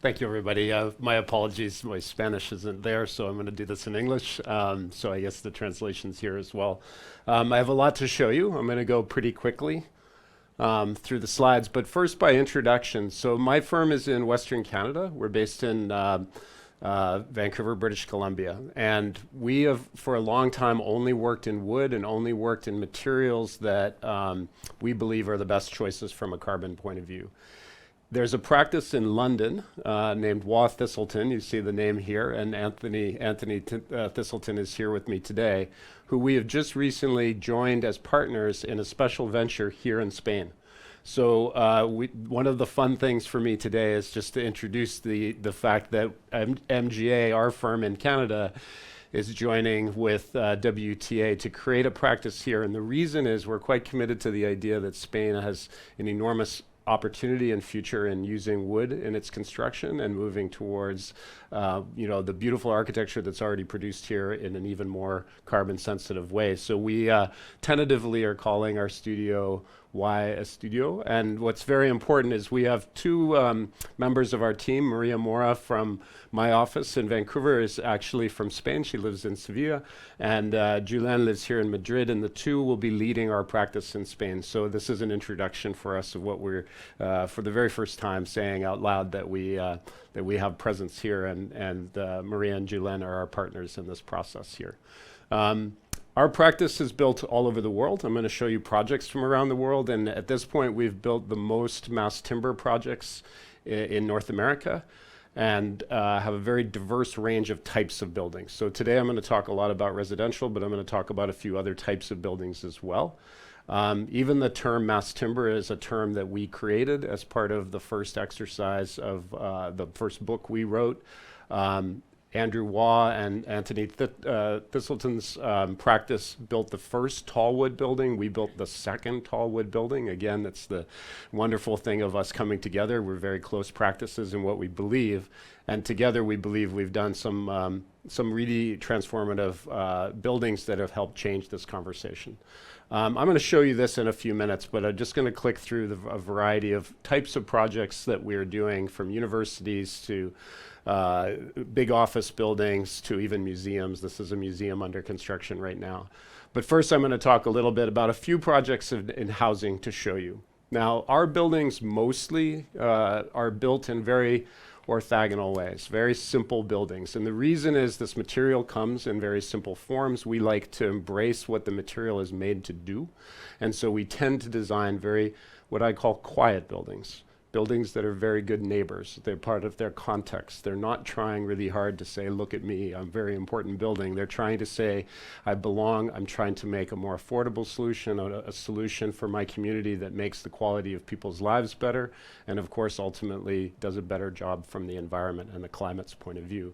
Thank you, everybody. My apologies, my Spanish isn't there, so I'm going to do this in English. So I guess the translation's here as well. I have a lot to show you. I'm going to go pretty quickly through the slides, but first by introduction. So my firm is in Western Canada. We're based in Vancouver, British Columbia. And we have, for a long time, only worked in wood and only worked in materials that we believe are the best choices from a carbon point of view. There's a practice in London named Waugh Thistleton. You see the name here, and Anthony Thistleton is here with me today, who we have just recently joined as partners in a special venture here in Spain. So one of the fun things for me today is just to introduce the fact that MGA, our firm in Canada, is joining with WTA to create a practice here. And the reason is we're quite committed to the idea that Spain has an enormous opportunity and future in using wood in its construction and moving towards the beautiful architecture that's already produced here in an even more carbon sensitive way. So we tentatively are calling our studio Why a Studio. And what's very important is we have two members of our team. Maria Mora from my office in Vancouver is actually from Spain. She lives in Sevilla. And Julen lives here in Madrid. And the two will be leading our practice in Spain. So this is an introduction for us of what we're, for the very first time, saying out loud that we have presence here. And Maria and Julen are our partners in this process here. Our practice is built all over the world. I'm going to show you projects from around the world. And at this point, we've built the most mass timber projects in North America and have a very diverse range of types of buildings. So today I'm going to talk a lot about residential, but I'm going to talk about a few other types of buildings as well. Even the term mass timber is a term that we created as part of the first exercise of the first book we wrote. Andrew Waugh and Anthony Thistleton's practice built the first tall wood building. We built the second tall wood building. Again, that's the wonderful thing of us coming together. We're very close practices in what we believe. And together we believe we've done some really transformative buildings that have helped change this conversation. I'm going to show you this in a few minutes, but I'm just going to click through a variety of types of projects that we're doing, from universities to big office buildings to even museums. This is a museum under construction right now. But first I'm going to talk a little bit about a few projects in housing to show you. Now, our buildings mostly are built in very orthogonal ways, very simple buildings. And the reason is this material comes in very simple forms. We like to embrace what the material is made to do. And so we tend to design very, what I call quiet buildings. Buildings that are very good neighbors. They're part of their context. They're not trying really hard to say, look at me, I'm a very important building. They're trying to say, I belong. I'm trying to make a more affordable solution, a solution for my community that makes the quality of people's lives better, and of course, ultimately does a better job from the environment and the climate's point of view.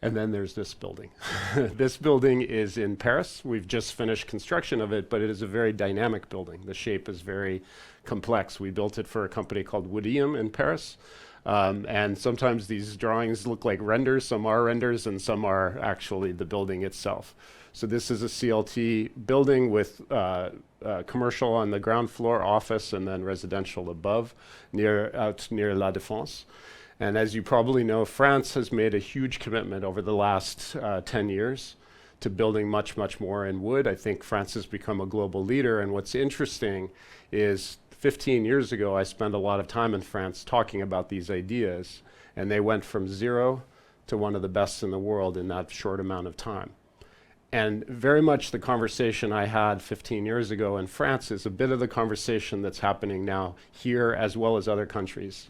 And then there's this building. This building is in Paris. We've just finished construction of it, but it is a very dynamic building. The shape is very complex. We built it for a company called Woodium in Paris. And sometimes these drawings look like renders. Some are renders and some are actually the building itself. So this is a CLT building with commercial on the ground floor, office, and then residential above, out near La Défense. And as you probably know, France has made a huge commitment over the last 10 years to building much, much more in wood. I think France has become a global leader. And what's interesting is 15 years ago, I spent a lot of time in France talking about these ideas. And they went from zero to one of the best in the world in that short amount of time. And very much the conversation I had 15 years ago in France is a bit of the conversation that's happening now here as well as other countries.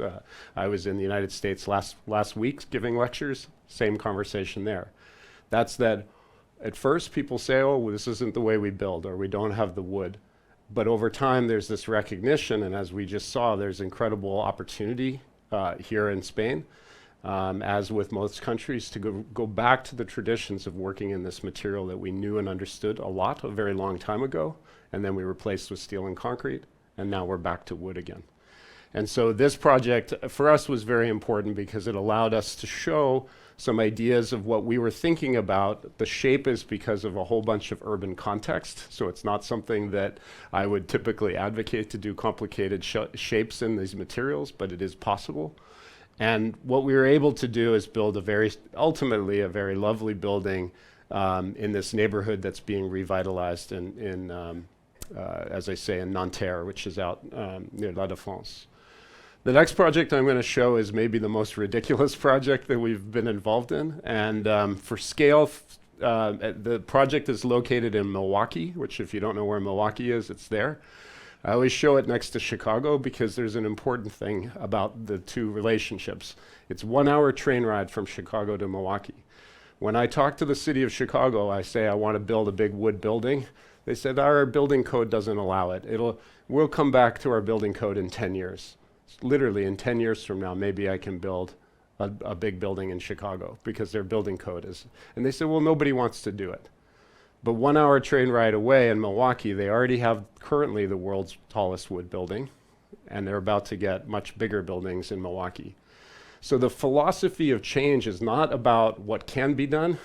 I was in the United States last week giving lectures, same conversation there. That's that at first people say, oh, well, this isn't the way we build, or we don't have the wood. But over time there's this recognition, and as we just saw, there's incredible opportunity here in Spain. As with most countries, to go back to the traditions of working in this material that we knew and understood a lot a very long time ago, and then we replaced with steel and concrete, and now we're back to wood again. And so this project for us was very important because it allowed us to show some ideas of what we were thinking about. The shape is because of a whole bunch of urban context, so it's not something that I would typically advocate to do complicated shapes in these materials, but it is possible. And what we were able to do is build ultimately a very lovely building in this neighborhood that's being revitalized as I say, in Nanterre, which is out near La Défense. The next project I'm going to show is maybe the most ridiculous project that we've been involved in. And for scale, the project is located in Milwaukee, which if you don't know where Milwaukee is, it's there. I always show it next to Chicago because there's an important thing about the two relationships. It's 1 hour train ride from Chicago to Milwaukee. When I talk to the city of Chicago, I say I want to build a big wood building. They said our building code doesn't allow it. We'll come back to our building code in 10 years. Literally in 10 years from now, maybe I can build a big building in Chicago because their building code is. And they said, well, nobody wants to do it. But 1 hour train ride away in Milwaukee, they already have currently the world's tallest wood building, and they're about to get much bigger buildings in Milwaukee. So the philosophy of change is not about what can be done.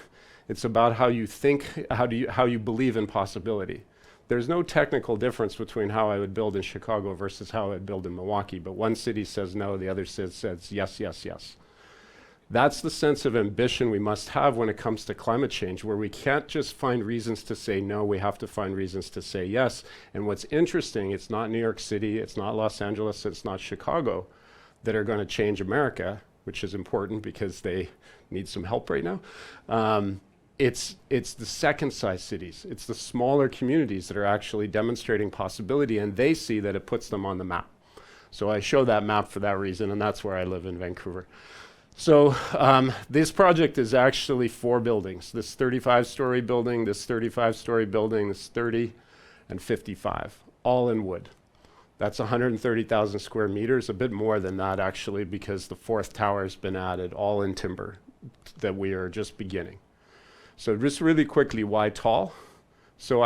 It's about how you think, how you believe in possibility. There's no technical difference between how I would build in Chicago versus how I would build in Milwaukee, but one city says no, the other says yes, yes, yes. That's the sense of ambition we must have when it comes to climate change, where we can't just find reasons to say no, we have to find reasons to say yes. And what's interesting, it's not New York City, it's not Los Angeles, it's not Chicago that are going to change America, which is important because they need some help right now. It's the second-size cities. It's the smaller communities that are actually demonstrating possibility, and they see that it puts them on the map. So I show that map for that reason, and that's where I live in Vancouver. So this project is actually 4 buildings. This 35-story building, this 35-story building, this 30, and 55, all in wood. That's 130,000 square meters, a bit more than that actually, because the 4th tower has been added, all in timber that we are just beginning. So just really quickly, why tall? So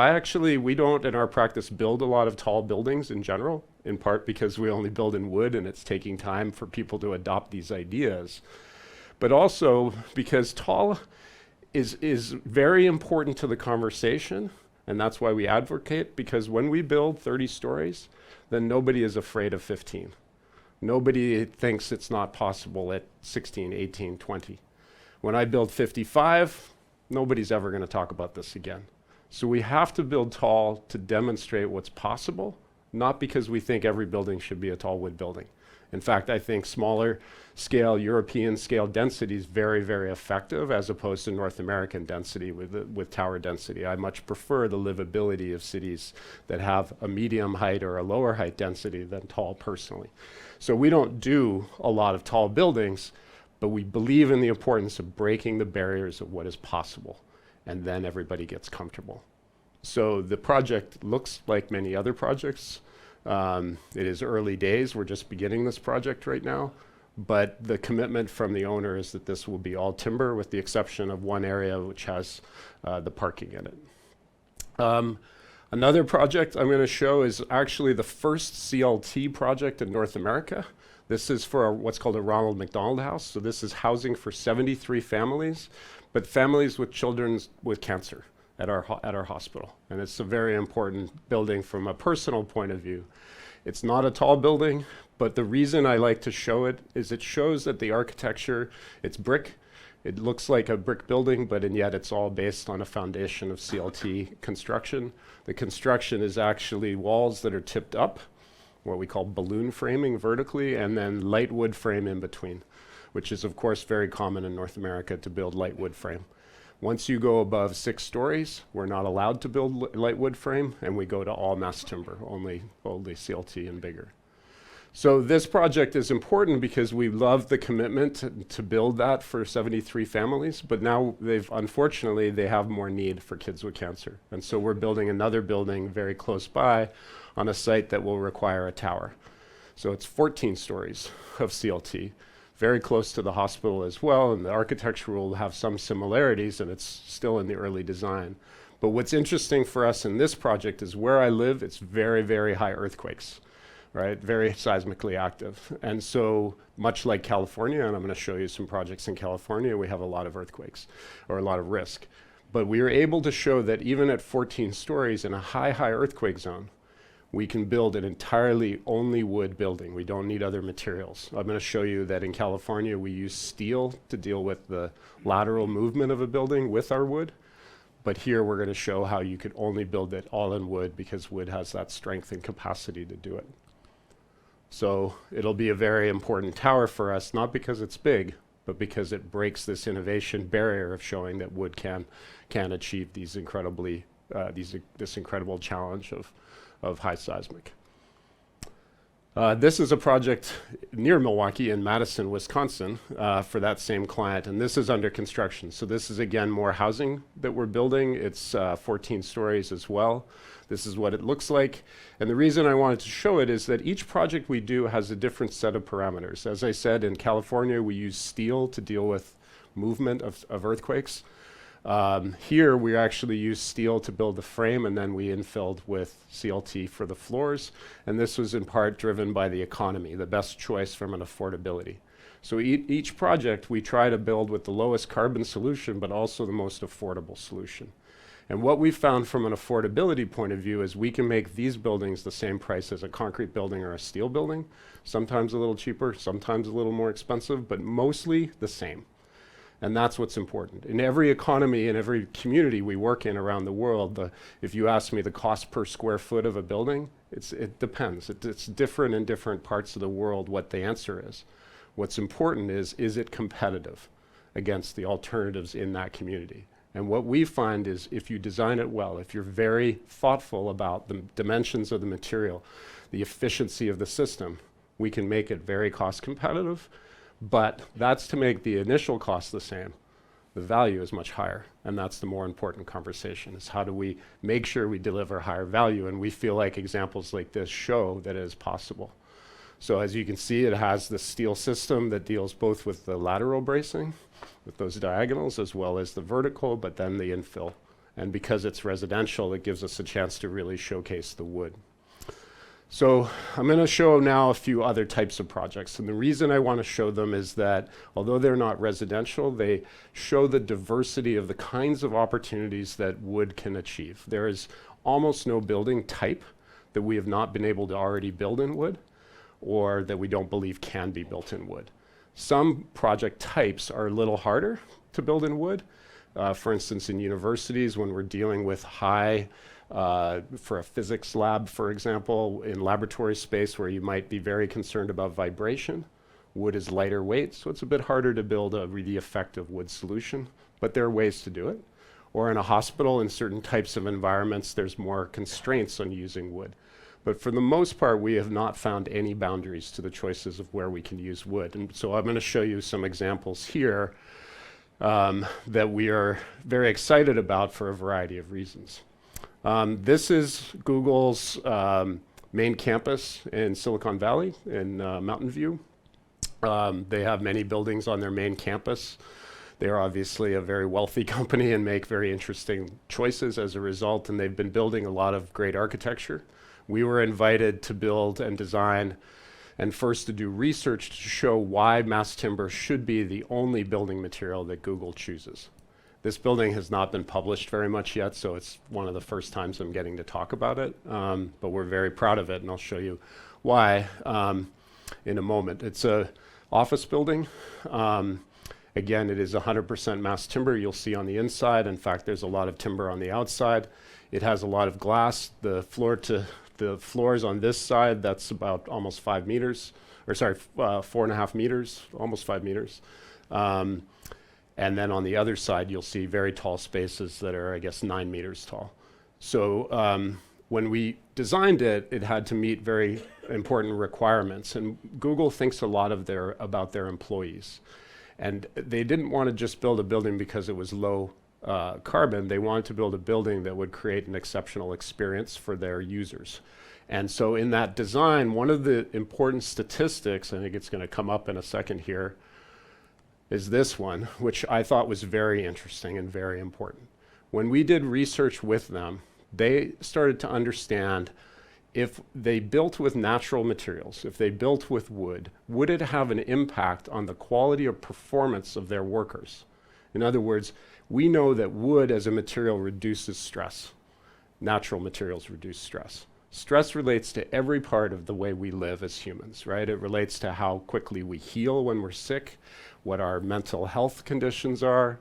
we don't in our practice build a lot of tall buildings in general, in part because we only build in wood and it's taking time for people to adopt these ideas. But also because tall is very important to the conversation, and that's why we advocate, because when we build 30 stories, then nobody is afraid of 15. Nobody thinks it's not possible at 16, 18, 20. When I build 55, nobody's ever going to talk about this again. So we have to build tall to demonstrate what's possible, not because we think every building should be a tall wood building. In fact, I think smaller scale, European scale density is very, very effective as opposed to North American density with tower density. I much prefer the livability of cities that have a medium height or a lower height density than tall personally. So we don't do a lot of tall buildings, but we believe in the importance of breaking the barriers of what is possible, and then everybody gets comfortable. So the project looks like many other projects. It is early days. We're just beginning this project right now, but the commitment from the owner is that this will be all timber with the exception of one area which has the parking in it. Another project I'm going to show is actually the first CLT project in North America. This is for what's called a Ronald McDonald House. So this is housing for 73 families, but families with children with cancer at our hospital. And it's a very important building from a personal point of view. It's not a tall building, but the reason I like to show it is it shows that the architecture, it's brick. It looks like a brick building, but and yet it's all based on a foundation of CLT construction. The construction is actually walls that are tipped up, what we call balloon framing vertically, and then light wood frame in between, which is of course very common in North America to build light wood frame. Once you go above 6 stories, we're not allowed to build light wood frame, and we go to all mass timber, only CLT and bigger. So this project is important because we love the commitment to build that for 73 families, but now unfortunately they have more need for kids with cancer. And so we're building another building very close by on a site that will require a tower. So it's 14 stories of CLT, very close to the hospital as well, and the architecture will have some similarities, and it's still in the early design. But what's interesting for us in this project is where I live, it's very, very high earthquakes, right? Very seismically active. And so much like California, and I'm going to show you some projects in California, we have a lot of earthquakes or a lot of risk. But we were able to show that even at 14 stories in a high, high earthquake zone, we can build an entirely only wood building. We don't need other materials. I'm going to show you that in California we use steel to deal with the lateral movement of a building with our wood. But here we're going to show how you could only build it all in wood because wood has that strength and capacity to do it. So it'll be a very important tower for us, not because it's big, but because it breaks this innovation barrier of showing that wood can achieve these incredibly this incredible challenge of high seismic. This is a project near Milwaukee in Madison, Wisconsin, for that same client, and this is under construction. So this is, again, more housing that we're building. It's 14 stories as well. This is what it looks like. And the reason I wanted to show it is that each project we do has a different set of parameters. As I said, in California, we use steel to deal with movement of earthquakes. Here we actually use steel to build the frame, and then we infilled with CLT for the floors. And this was in part driven by the economy, the best choice from an affordability. So each project we try to build with the lowest carbon solution, but also the most affordable solution. And what we found from an affordability point of view is we can make these buildings the same price as a concrete building or a steel building, sometimes a little cheaper, sometimes a little more expensive, but mostly the same. And that's what's important. In every economy, in every community we work in around the world, if you ask me the cost per square foot of a building, it depends. It's different in different parts of the world what the answer is. What's important is it competitive against the alternatives in that community? And what we find is if you design it well, if you're very thoughtful about the dimensions of the material, the efficiency of the system, we can make it very cost competitive. But that's to make the initial cost the same. The value is much higher, and that's the more important conversation, is how do we make sure we deliver higher value, and we feel like examples like this show that it is possible. So as you can see, it has the steel system that deals both with the lateral bracing, with those diagonals, as well as the vertical, but then the infill. And because it's residential, it gives us a chance to really showcase the wood. So I'm going to show now a few other types of projects. And the reason I want to show them is that although they're not residential, they show the diversity of the kinds of opportunities that wood can achieve. There is almost no building type that we have not been able to already build in wood, or that we don't believe can be built in wood. Some project types are a little harder to build in wood. For instance, in universities, when we're dealing with high for a physics lab, for example, in laboratory space where you might be very concerned about vibration, wood is lighter weight, so it's a bit harder to build a really effective wood solution, but there are ways to do it. Or in a hospital, in certain types of environments, there's more constraints on using wood. But for the most part, we have not found any boundaries to the choices of where we can use wood. And so I'm going to show you some examples here that we are very excited about for a variety of reasons. This is Google's main campus in Silicon Valley in Mountain View. They have many buildings on their main campus. They are obviously a very wealthy company and make very interesting choices as a result, and they've been building a lot of great architecture. We were invited to build and design and first to do research to show why mass timber should be the only building material that Google chooses. This building has not been published very much yet, so it's one of the first times I'm getting to talk about it, but we're very proud of it, and I'll show you why in a moment. It's an office building. Again, it is 100% mass timber. You'll see on the inside. In fact, there's a lot of timber on the outside. It has a lot of glass. The floors on this side, that's about almost 5 meters, or sorry, 4.5 meters, almost 5 meters. And then on the other side, you'll see very tall spaces that are, I guess, 9 meters tall. So when we designed it, it had to meet very important requirements. And Google thinks a lot about their employees. And they didn't want to just build a building because it was low carbon. They wanted to build a building that would create an exceptional experience for their users. And so in that design, one of the important statistics, I think it's going to come up in a second here, is this one, which I thought was very interesting and very important. When we did research with them, they started to understand if they built with natural materials, if they built with wood, would it have an impact on the quality or performance of their workers? In other words, we know that wood as a material reduces stress. Natural materials reduce stress. Stress relates to every part of the way we live as humans, right? It relates to how quickly we heal when we're sick, what our mental health conditions are,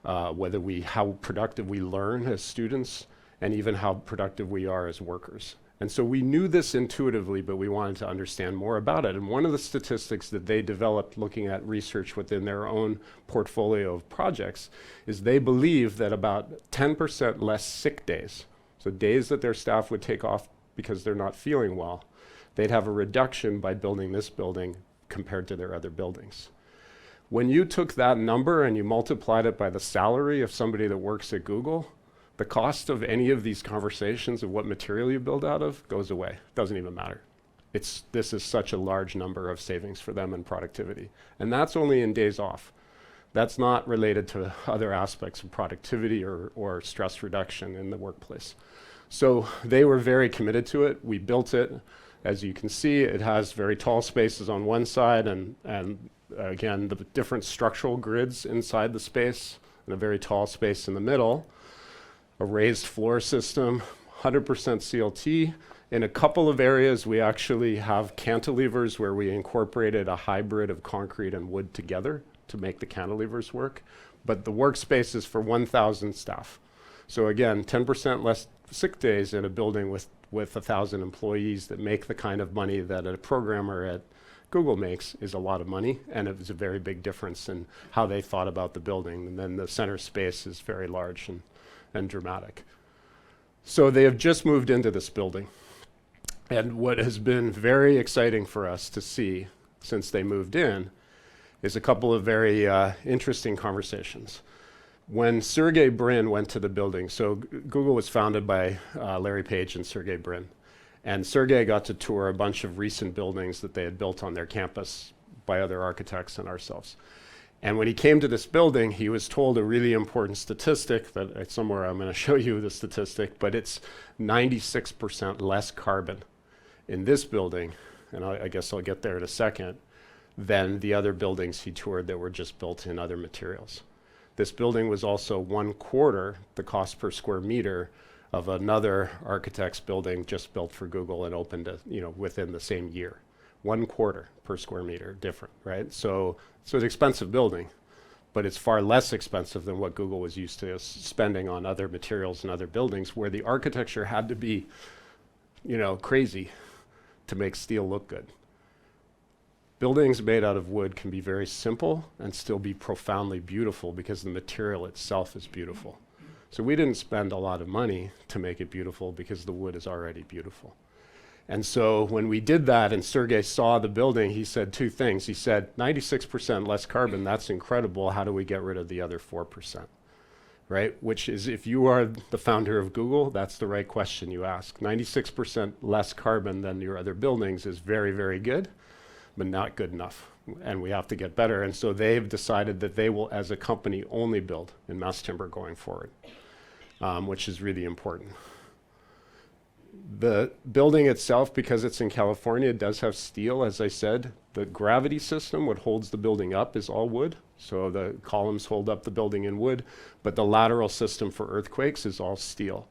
how productive we learn as students, and even how productive we are as workers. And so we knew this intuitively, but we wanted to understand more about it. And one of the statistics that they developed looking at research within their own portfolio of projects is they believe that about 10% less sick days, so days that their staff would take off because they're not feeling well, they'd have a reduction by building this building compared to their other buildings. When you took that number and you multiplied it by the salary of somebody that works at Google, the cost of any of these conversations of what material you build out of goes away. Doesn't even matter. This is such a large number of savings for them in productivity. And that's only in days off. That's not related to other aspects of productivity or stress reduction in the workplace. So they were very committed to it. We built it. As you can see, it has very tall spaces on one side and again, the different structural grids inside the space and a very tall space in the middle. A raised floor system, 100% CLT. In a couple of areas, we actually have cantilevers where we incorporated a hybrid of concrete and wood together to make the cantilevers work. But the workspace is for 1,000 staff. So again, 10% less sick days in a building with 1,000 employees that make the kind of money that a programmer at Google makes is a lot of money, and it was a very big difference in how they thought about the building. And then the center space is very large and dramatic. So they have just moved into this building. And what has been very exciting for us to see since they moved in is a couple of very interesting conversations. When Sergey Brin went to the building, so Google was founded by Larry Page and Sergey Brin. And Sergey got to tour a bunch of recent buildings that they had built on their campus by other architects and ourselves. And when he came to this building, he was told a really important statistic that somewhere I'm going to show you the statistic, but it's 96% less carbon in this building, and I guess I'll get there in a second, than the other buildings he toured that were just built in other materials. This building was also 1/4 the cost per square meter of another architect's building just built for Google and opened within the same year. 1/4 per square meter different, right? So it's an expensive building, but it's far less expensive than what Google was used to spending on other materials and other buildings where the architecture had to be, crazy to make steel look good. Buildings made out of wood can be very simple and still be profoundly beautiful because the material itself is beautiful. So we didn't spend a lot of money to make it beautiful because the wood is already beautiful. And so when we did that and Sergey saw the building, he said two things. He said, 96% less carbon, that's incredible. How do we get rid of the other 4%? Right? Which is, if you are the founder of Google, that's the right question you ask. 96% less carbon than your other buildings is very, very good, but not good enough. And we have to get better. And so they've decided that they will, as a company, only build in mass timber going forward, which is really important. The building itself, because it's in California, it does have steel, as I said. The gravity system, what holds the building up, is all wood. So the columns hold up the building in wood, but the lateral system for earthquakes is all steel.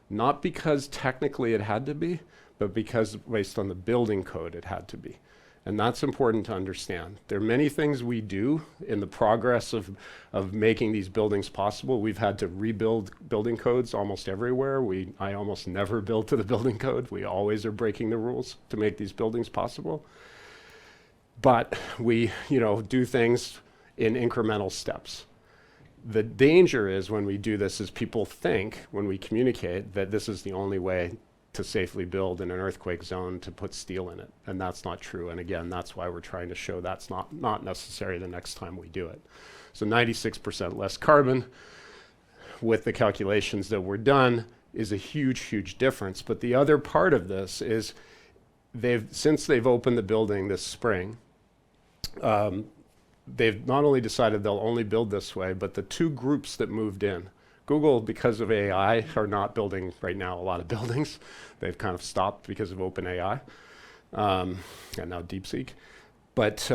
Not because technically it had to be, but because based on the building code it had to be. And that's important to understand. There are many things we do in the progress of making these buildings possible. We've had to rebuild building codes almost everywhere. I almost never build to the building code. We always are breaking the rules to make these buildings possible. But we, do things in incremental steps. The danger is when we do this is people think, when we communicate, that this is the only way to safely build in an earthquake zone to put steel in it. And that's not true. And again, that's why we're trying to show that's not necessary the next time we do it. So 96% less carbon with the calculations that were done is a huge, huge difference. But the other part of this is since they've opened the building this spring, they've not only decided they'll only build this way, but the two groups that moved in, Google, because of AI, are not building right now a lot of buildings. They've kind of stopped because of OpenAI and now DeepSeek. But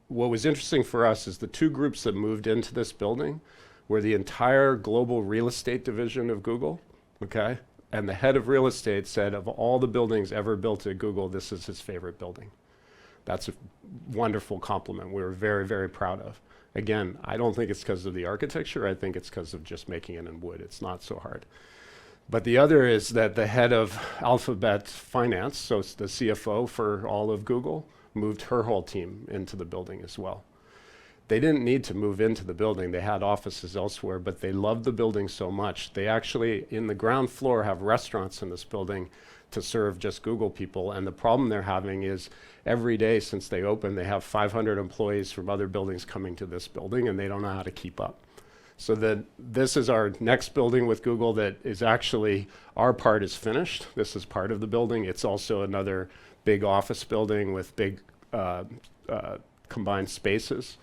what was interesting for us is the two groups that moved into this building were the entire global real estate division of Google, okay? And the head of real estate said of all the buildings ever built at Google, this is his favorite building. That's a wonderful compliment we were very, very proud of. Again, I don't think it's because of the architecture. I think it's because of just making it in wood. It's not so hard. But the other is that the head of Alphabet Finance, so it's the CFO for all of Google, moved her whole team into the building as well. They didn't need to move into the building. They had offices elsewhere, but they loved the building so much. They actually, in the ground floor, have restaurants in this building to serve just Google people. And the problem they're having is every day since they opened, they have 500 employees from other buildings coming to this building, and they don't know how to keep up. So this is our next building with Google that is actually, our part is finished. This is part of the building. It's also another big office building with big combined spaces.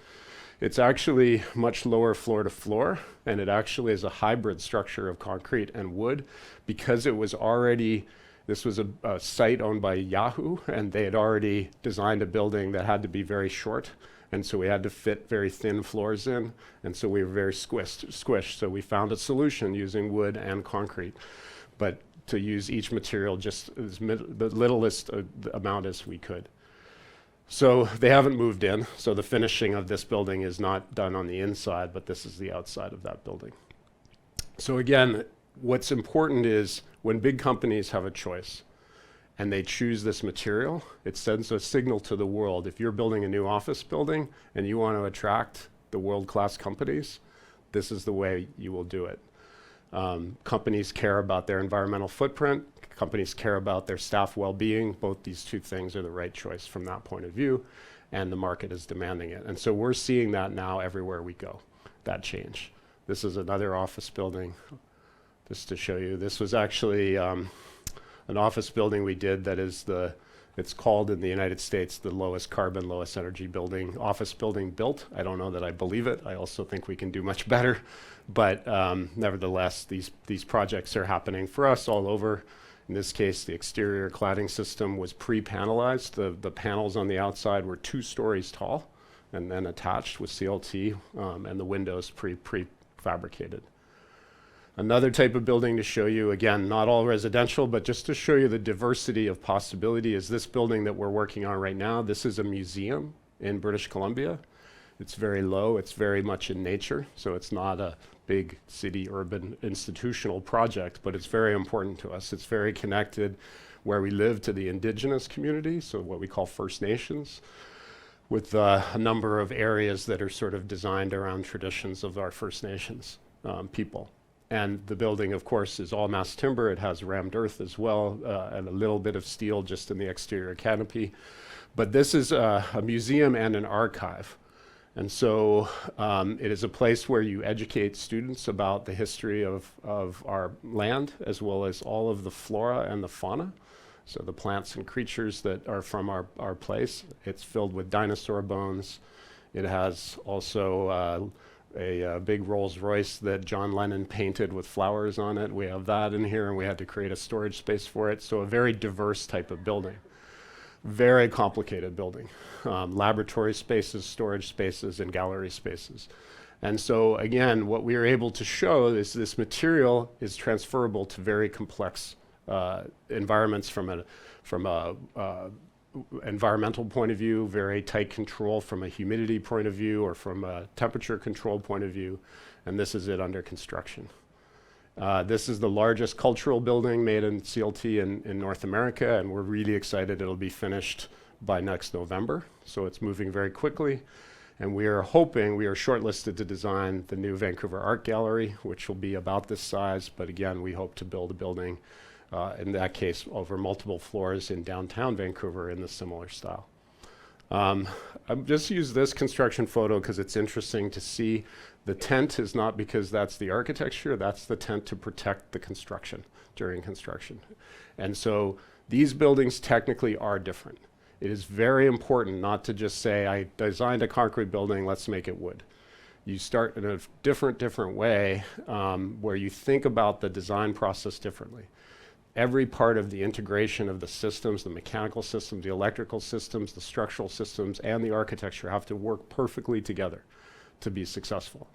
It's actually much lower floor to floor, and it actually is a hybrid structure of concrete and wood because it was already, this was a site owned by Yahoo, and they had already designed a building that had to be very short. And so we had to fit very thin floors in, and so we were very squished. So we found a solution using wood and concrete, but to use each material just as the littlest amount as we could. So they haven't moved in, so the finishing of this building is not done on the inside, but this is the outside of that building. So again, what's important is when big companies have a choice and they choose this material, it sends a signal to the world. If you're building a new office building and you want to attract the world-class companies, this is the way you will do it. Companies care about their environmental footprint. Companies care about their staff well-being. Both these two things are the right choice from that point of view, and the market is demanding it. And so we're seeing that now everywhere we go, that change. This is another office building, just to show you. This was actually an office building we did that is it's called in the United States the lowest carbon, lowest energy office building built. I don't know that I believe it. I also think we can do much better. But nevertheless, these projects are happening for us all over. In this case, the exterior cladding system was pre-panelized. The panels on the outside were 2 stories tall and then attached with CLT, and the windows pre-fabricated. Another type of building to show you, again, not all residential, but just to show you the diversity of possibility is this building that we're working on right now. This is a museum in British Columbia. It's very low, it's very much in nature, so it's not a big city urban institutional project, but it's very important to us. It's very connected where we live to the indigenous community, so what we call First Nations, with a number of areas that are sort of designed around traditions of our First Nations people. And the building, of course, is all mass timber. It has rammed earth as well, and a little bit of steel just in the exterior canopy. But this is a museum and an archive. And so it is a place where you educate students about the history of our land, as well as all of the flora and the fauna. So the plants and creatures that are from our place. It's filled with dinosaur bones. It has also a big Rolls Royce that John Lennon painted with flowers on it. We have that in here, and we had to create a storage space for it. So a very diverse type of building. Very complicated building. Laboratory spaces, storage spaces, and gallery spaces. And so again, what we are able to show is this material is transferable to very complex environments from a environmental point of view, very tight control from a humidity point of view or from a temperature control point of view, and this is it under construction. This is the largest cultural building made in CLT in North America, and we're really excited it'll be finished by next November, so it's moving very quickly. And we are shortlisted to design the new Vancouver Art Gallery, which will be about this size, but again, we hope to build a building in that case, over multiple floors in downtown Vancouver in the similar style. I've just used this construction photo because it's interesting to see. The tent is not because that's the architecture, that's the tent to protect the construction during construction. And so these buildings technically are different. It is very important not to just say, I designed a concrete building, let's make it wood. You start in a different way where you think about the design process differently. Every part of the integration of the systems, the mechanical systems, the electrical systems, the structural systems, and the architecture have to work perfectly together to be successful.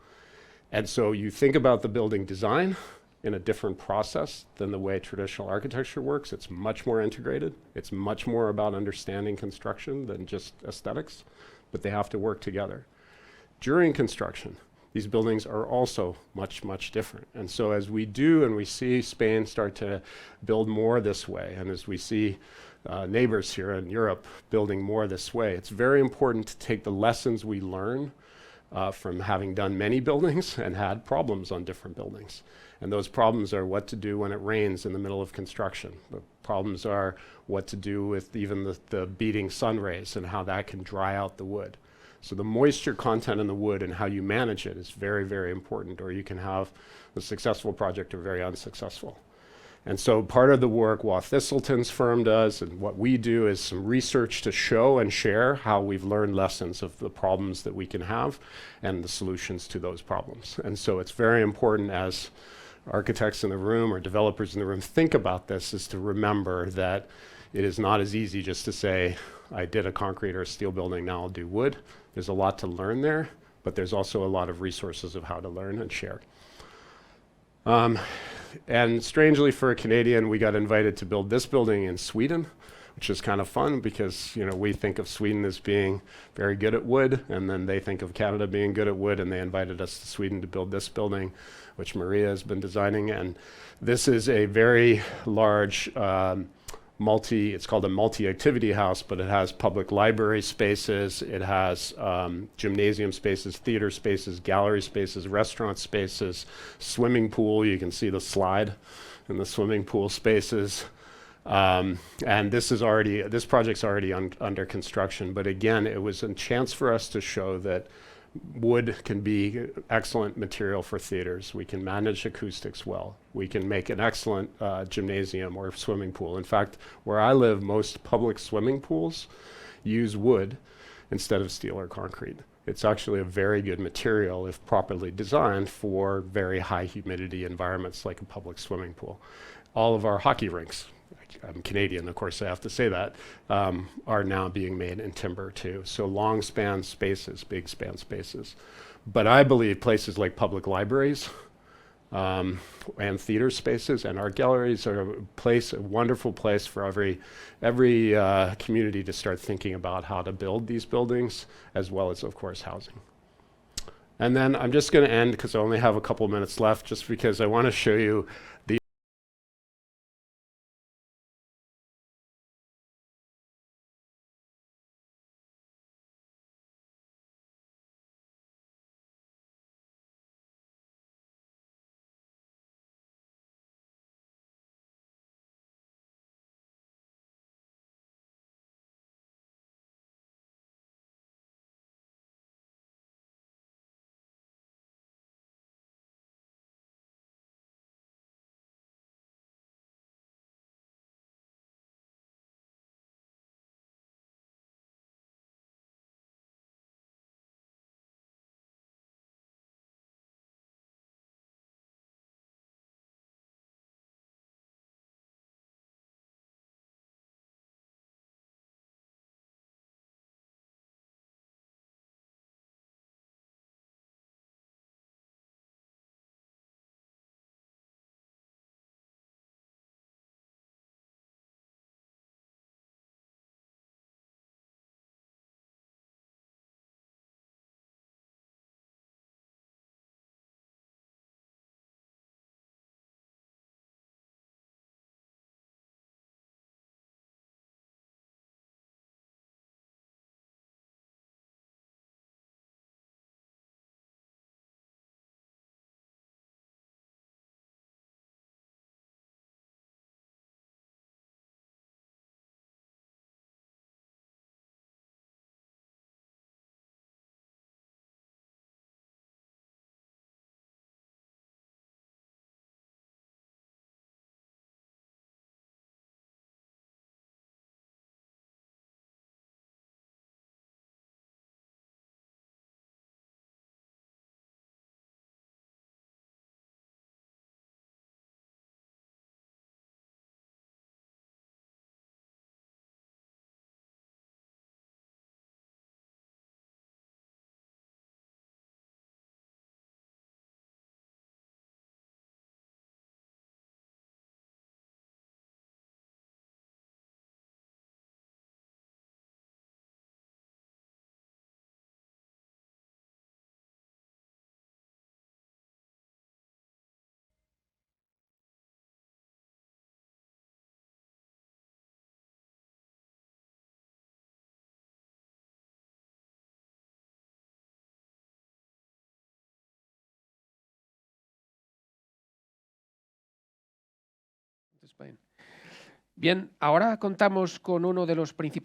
And so you think about the building design, in a different process than the way traditional architecture works. It's much more integrated. It's much more about understanding construction than just aesthetics, but they have to work together. During construction, these buildings are also much, much different. And so as we do and we see Spain start to build more this way, and as we see neighbors here in Europe building more this way, it's very important to take the lessons we learn from having done many buildings and had problems on different buildings. And those problems are what to do when it rains in the middle of construction. The problems are what to do with even the beating sun rays and how that can dry out the wood. So the moisture content in the wood and how you manage it is very, very important, or you can have a successful project or very unsuccessful. And so part of the work Wath Thistleton's firm does and what we do is some research to show and share how we've learned lessons of the problems that we can have and the solutions to those problems. And so it's very important as architects in the room or developers in the room think about this, is to remember that it is not as easy just to say, I did a concrete or a steel building, now I'll do wood. There's a lot to learn there, but there's also a lot of resources of how to learn and share. And strangely for a Canadian, we got invited to build this building in Sweden, which is kind of fun because, you know, we think of Sweden as being very good at wood, and then they think of Canada being good at wood, and they invited us to Sweden to build this building, which Maria has been designing. And this is a very large it's called a multi-activity house, but it has public library spaces, it has gymnasium spaces, theater spaces, gallery spaces, restaurant spaces, swimming pool. You can see the slide in the swimming pool spaces. And this project's already under construction, but again, it was a chance for us to show that wood can be excellent material for theaters. We can manage acoustics well. We can make an excellent gymnasium or swimming pool. In fact, where I live, most public swimming pools use wood instead of steel or concrete. It's actually a very good material if properly designed for very high humidity environments like a public swimming pool. All of our hockey rinks, I'm Canadian, of course I have to say that, are now being made in timber too. So long span spaces, big span spaces. But I believe places like public libraries and theater spaces and art galleries are a wonderful place for every community to start thinking about how to build these buildings, as well as, of course, housing. And then I'm just going to end, because I only have a couple minutes left, just because I want to show you Spain. Bien, ahora contamos con uno de los principales